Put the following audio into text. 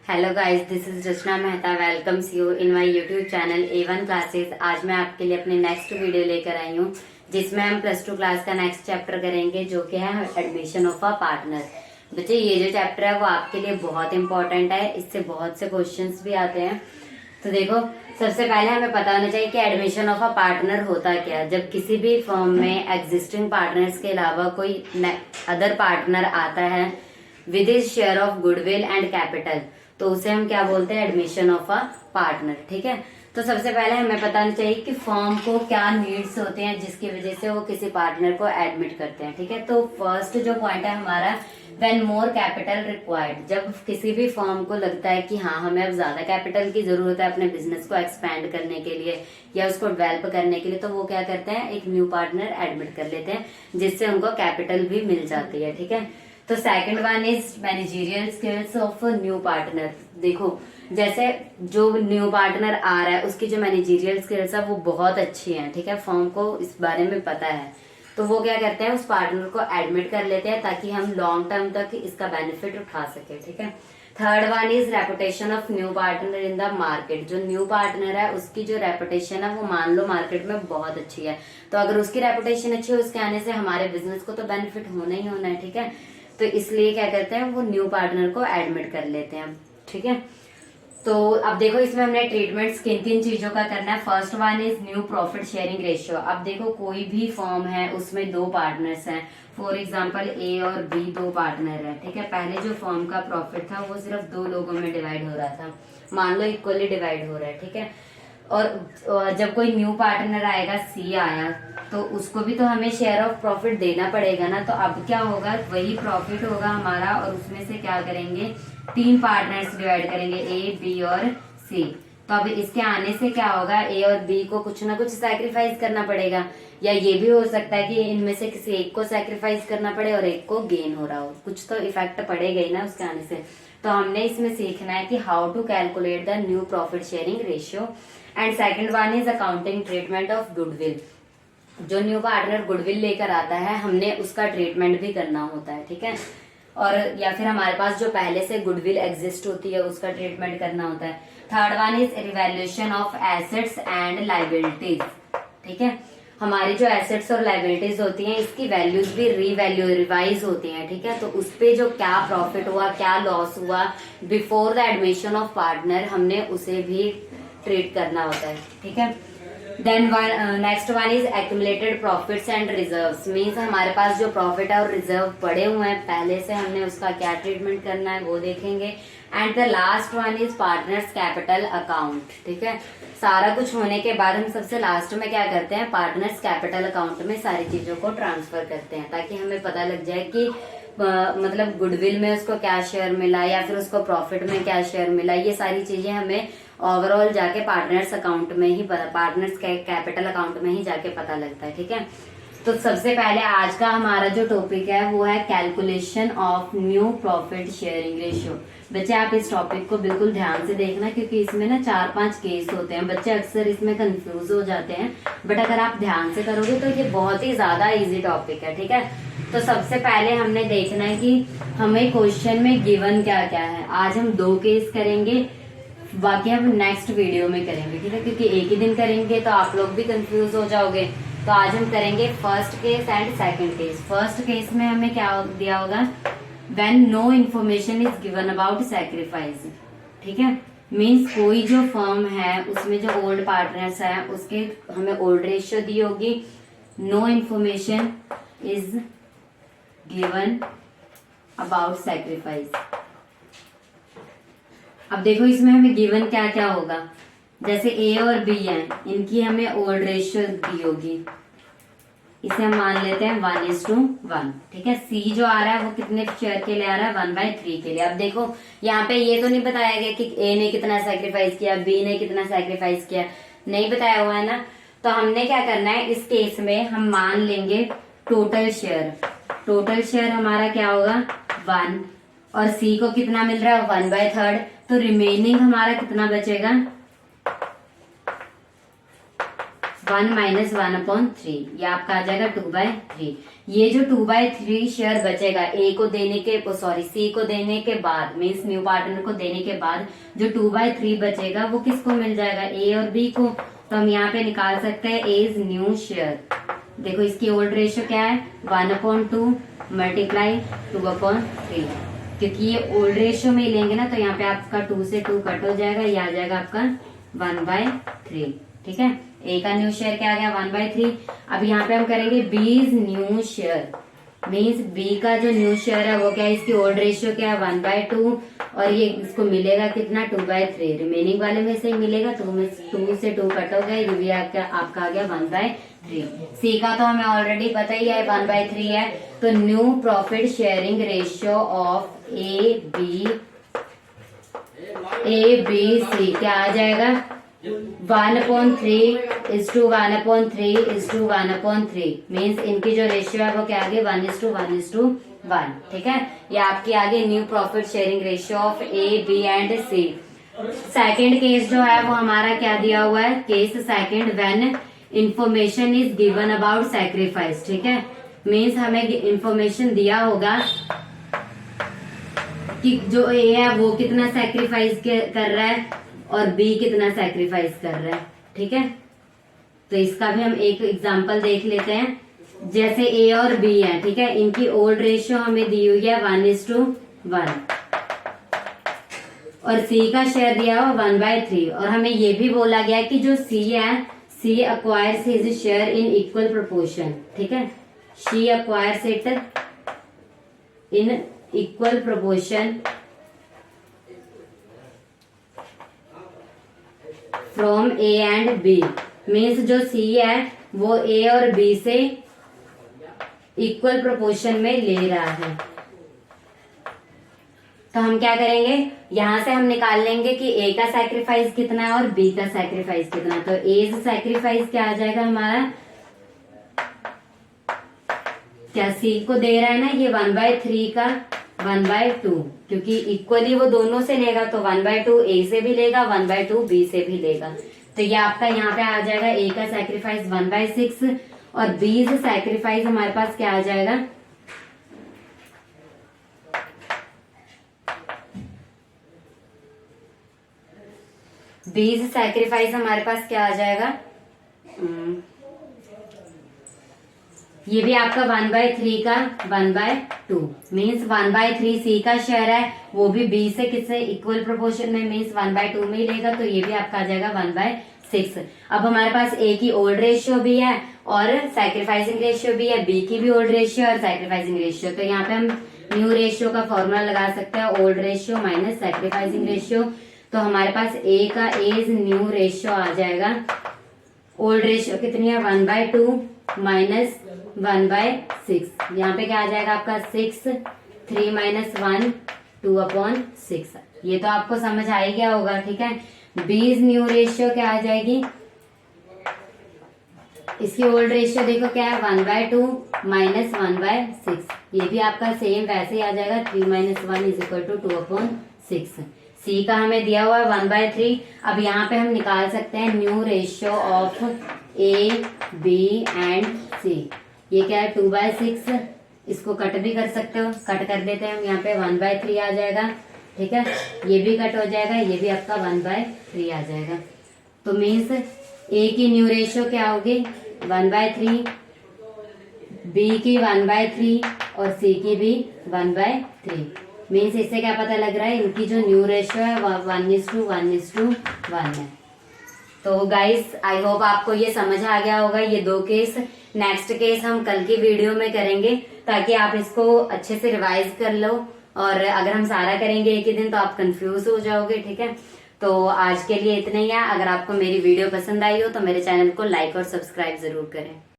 Hello guys, this is Rachna Mehta. Welcomes you in my YouTube channel A1 classes. आज मैं आपके लिए अपनी नेक्स्ट वीडियो लेकर आई हूँ जिसमें हम +2 क्लास का नेक्स्ट चैप्टर करेंगे जो कि है एडमिशन ऑफ अ पार्टनर। बच्चे, ये जो चैप्टर है वो आपके लिए बहुत इंपॉर्टेंट है। इससे बहुत से क्वेश्चंस भी आते हैं। तो देखो, सबसे पहले हमें पता होना चाहिए कि एडमिशन ऑफ अ पार्टनर होता क्या है। जब किसी भी फर्म में एग्जिस्टिंग पार्टनर्स के अलावा कोई अदर पार्टनर आता है with his share of goodwill and capital, तो उसे हम क्या बोलते हैं? Admission of a partner. ठीक है। तो सबसे पहले हमें पता होना चाहिए कि फर्म को क्या नीड्स होते हैं जिसकी वजह से वो किसी पार्टनर को एडमिट करते हैं। ठीक है। तो फर्स्ट जो पॉइंट है हमारा, व्हेन मोर कैपिटल रिक्वायर्ड। जब किसी भी फर्म को लगता है कि हाँ, हमें अब ज्यादा कैपिटल की जरूरत है अपने बिजनेस को एक्सपैंड करने के लिए या उसको डेवलप करने के लिए, तो वो क्या करते हैं? एक न्यू पार्टनर एडमिट कर लेते हैं जिससे उनको कैपिटल भी मिल जाती है। ठीक है। तो second one is managerial skills of new partner. देखो, जैसे जो न्यू पार्टनर आ रहा है उसकी जो मैनेजरियल स्किल्स है वो बहुत अच्छी है। ठीक है। फर्म को इस बारे में पता है, तो वो क्या करते हैं? उस पार्टनर को एडमिट कर लेते हैं ताकि हम लॉन्ग टर्म तक इसका बेनिफिट उठा सके। ठीक है। Third one is reputation of new partner in the market. जो न्यू पार्टनर है उसकी जो रेपुटेशन है वो मान लो मार्केट में बहुत अच्छी है, तो अगर उसकी रेपुटेशन अच्छी है उसके आने से हमारे बिजनेस को तो बेनिफिट होना ही होना है। ठीक है। तो इसलिए क्या करते हैं? वो न्यू पार्टनर को एडमिट कर लेते हैं। ठीक है। तो अब देखो, इसमें हमने ट्रीटमेंट किन किन चीजों का करना है। First one is new profit sharing ratio. अब देखो, कोई भी फर्म है उसमें दो पार्टनर्स हैं। फॉर एग्जांपल ए और बी दो पार्टनर है। ठीक है। पहले जो फर्म का प्रॉफिट था वो सिर्फ दो लोगों में डिवाइड हो रहा था, मान लो इक्वली डिवाइड हो रहा है। ठीक है। और जब कोई न्यू पार्टनर आएगा, सी आया, तो उसको भी तो हमें शेयर ऑफ प्रॉफिट देना पड़ेगा ना। तो अब क्या होगा? वही प्रॉफिट होगा हमारा और उसमें से क्या करेंगे? तीन पार्टनर्स डिवाइड करेंगे, ए बी और सी। तो अब इसके आने से क्या होगा? ए और बी को कुछ ना कुछ सैक्रिफाइस करना पड़ेगा, या ये भी हो सकता है कि इनमें से किसी एक को सैक्रिफाइस करना पड़े और एक को गेन हो रहा हो। कुछ तो इफेक्ट पड़ेगा ही ना उसके आने से। तो हमने इसमें सीखना है कि how to calculate the new profit sharing ratio. And second one is accounting treatment of goodwill. जो न्यू पार्टनर गुडविल लेकर आता है हमने उसका ट्रीटमेंट भी करना होता है। ठीक है। और या फिर हमारे पास जो पहले से गुडविल एग्जिस्ट होती है उसका ट्रीटमेंट करना होता है। Third one is revaluation of assets and liabilities. ठीक है। हमारी जो एसेट्स और लाइबिलिटीज होती हैं इसकी वैल्यूज भी रिवाइज होती हैं। ठीक है। तो उस पे जो क्या प्रॉफिट हुआ, क्या लॉस हुआ before the admission of partner, हमने उसे भी ट्रीट करना होता है। ठीक है। Then next one is accumulated profits and reserves. Means हमारे पास जो प्रॉफिट है और रिजर्व पड़े हुए हैं पहले से, हमने उसका क्या ट्रीटमेंट करना है वो देखेंगे। And the last one is partners capital account. ठीक है। सारा कुछ होने के बाद हम सबसे लास्ट में क्या करते हैं? पार्टनर्स कैपिटल अकाउंट में सारी चीजों को ट्रांसफर करते हैं ताकि हमें पता लग जाए कि मतलब गुडविल में उसको क्या शेयर मिला या फिर उसको प्रॉफिट में क्या शेयर मिला। ये सारी चीजें हमें ओवरऑल जाके पार्टनर्स अकाउंट में ही, पार्टनर्स कैपिटल अकाउंट में ही जाके पता लगता है। ठीक है। तो सबसे पहले आज का हमारा जो टॉपिक है वो है calculation of new profit sharing ratio. बच्चे, आप इस टॉपिक को बिल्कुल ध्यान से देखना क्योंकि इसमें ना 4-5 केस होते हैं। बच्चे अक्सर इसमें कंफ्यूज हो जाते हैं, बट अगर आप ध्यान से करोगे तो ये बहुत ही ज्यादा इजी टॉपिक है। ठीक है। तो सबसे पहले हमने देखना है कि हमें क्वेश्चन में गिवन क्या क्या है। आज हम 2 केस करेंगे, बाकी हम नेक्स्ट वीडियो में करेंगे। ठीक है। क्योंकि एक ही दिन करेंगे तो आप लोग भी कंफ्यूज हो जाओगे। तो आज हम करेंगे first case and second case. First case में हमें क्या दिया होगा? When no information is given about sacrifice. ठीक है। मीन्स कोई जो फर्म है उसमें जो ओल्ड पार्टनर्स है उसके हमें ओल्ड रेशियो दी होगी। No information is given about sacrifice. अब देखो, इसमें हमें गिवन क्या क्या होगा। जैसे ए और बी है, इनकी हमें ओल्ड रेशियो दी होगी। इसे हम मान लेते हैं 1:1। ठीक है। सी जो आ रहा है वो कितने शेयर के लिए आ रहा है? 1/3 के लिए। अब देखो, यहाँ पे ये तो नहीं बताया गया कि ए ने कितना सैक्रिफाइस किया, बी ने कितना सैक्रिफाइस किया, नहीं बताया हुआ है ना। तो हमने क्या करना है इस केस में? हम मान लेंगे टोटल शेयर। टोटल शेयर हमारा क्या होगा? 1। और सी को कितना मिल रहा है? 1/3। तो रिमेनिंग हमारा कितना बचेगा? 1 - 1/3। ये आपका आ जाएगा 2/3। ये जो 2/3 शेयर बचेगा ए को देने के सी को देने के बाद मीन्स न्यू पार्टनर को देने के बाद जो 2/3 बचेगा वो किसको मिल जाएगा, ए और बी को। तो हम यहाँ पे निकाल सकते हैं ए इज न्यू शेयर। देखो इसकी ओल्ड रेशियो क्या है, 1/2 मल्टीप्लाई 2/3, क्योंकि ये ओल्ड रेशियो में ही लेंगे ना, तो यहाँ पे आपका 2 से 2 कट हो जाएगा, ये आ जाएगा आपका 1/3। ठीक है, ए का न्यू शेयर क्या आ गया, 1/3। अब यहाँ पे हम करेंगे बीज न्यू शेयर, मीन्स बी का जो न्यू शेयर है वो क्या है, इसकी ओल्ड रेशियो क्या है 1/2, और ये इसको मिलेगा कितना 2/3, रिमेनिंग वाले में से ही मिलेगा, 2 से 2 कट हो गया, ये भी आपका आ गया 1/3। सी का तो हमें ऑलरेडी पता ही है 1/3 है, तो new profit sharing ratio of A B C क्या आ जाएगा, 1/3:1/3:1/3 मीन्स इनकी जो रेशियो है वो क्या आगे 1:1:1। ठीक है, ये आपकी आगे new profit sharing ratio of A B and C. Second case जो है वो हमारा क्या दिया हुआ है, case second, when information is given about sacrifice. ठीक है, मीन्स हमें इंफॉर्मेशन दिया होगा कि जो ए है वो कितना सैक्रिफाइस कर रहा है और बी कितना सैक्रिफाइस कर रहा है। ठीक है, तो इसका भी हम एक एग्जांपल देख लेते हैं। जैसे ए और बी है, ठीक है, इनकी ओल्ड रेशियो हमें दी हुई है 1:1 और सी का शेयर दिया हुआ 1/3, और हमें ये भी बोला गया कि जो सी है, C acquires his share in equal proportion. ठीक है, she acquires it in equal proportion from A and B, means जो सी है वो ए और बी से इक्वल प्रोपोर्शन में ले रहा है। तो हम क्या करेंगे, यहां से हम निकाल लेंगे कि ए का सैक्रिफाइस कितना है और बी का सैक्रिफाइस कितना है। तो ए सैक्रिफाइस क्या आ जाएगा हमारा, क्या सी को दे रहा है ना ये 1/3 का 1/2, क्योंकि इक्वली वो दोनों से लेगा, तो 1/2 ए से भी लेगा, 1/2 बी से भी लेगा। तो ये आपका यहाँ पे आ जाएगा ए का सैक्रिफाइस 1/6 और बी से सैक्रिफाइस हमारे पास क्या आ जाएगा, बी से सैक्रिफाइस हमारे पास क्या आ जाएगा, ये भी आपका 1/3 का 1/2 मीन्स 1/3 सी का शेयर है, वो भी बी से किससे इक्वल प्रोपोर्शन में मीन्स 1/2 में ही लेगा, तो ये भी आपका आ जाएगा 1/6। अब हमारे पास ए की ओल्ड रेशियो भी है और सैक्रिफाइसिंग रेशियो भी है, बी की भी ओल्ड रेशियो और सैक्रिफाइसिंग रेशियो। तो यहाँ पे हम न्यू रेशियो का फॉर्मूला लगा सकते हैं, old ratio minus sacrificing ratio. तो हमारे पास ए का एज न्यू रेशियो आ जाएगा, ओल्ड रेशियो कितनी है 1/2 माइनस 1/6, यहाँ पे क्या आ जाएगा आपका 6, 3 - 1 2/6। ये तो आपको समझ आ ही गया होगा। ठीक है, बीज न्यू रेशियो क्या आ जाएगी, इसकी ओल्ड रेशियो देखो क्या है 1/2 माइनस 1/6, ये भी आपका सेम वैसे ही आ जाएगा 3 - 1 = 2/6। सी का हमें दिया हुआ है 1/3। अब यहाँ पे हम निकाल सकते हैं new ratio of A B and C, ये क्या है 2/6, इसको कट भी कर सकते हो, कट कर देते हैं हम, यहाँ पे 1/3 आ जाएगा। ठीक है, ये भी कट हो जाएगा, ये भी आपका 1/3 आ जाएगा। तो मीन्स ए की न्यू रेशियो क्या होगी 1/3, बी की 1/3 और सी की भी 1/3। मीन्स इससे क्या पता लग रहा है, इनकी जो न्यू रेशियो है 1:1:1 है। तो गाइस आई होप आपको ये समझ आ गया होगा, ये 2 केस। नेक्स्ट केस हम कल की वीडियो में करेंगे ताकि आप इसको अच्छे से रिवाइज कर लो, और अगर हम सारा करेंगे एक ही दिन तो आप कंफ्यूज हो जाओगे। ठीक है, तो आज के लिए इतना ही है। अगर आपको मेरी वीडियो पसंद आई हो तो मेरे चैनल को लाइक और सब्सक्राइब जरूर करें।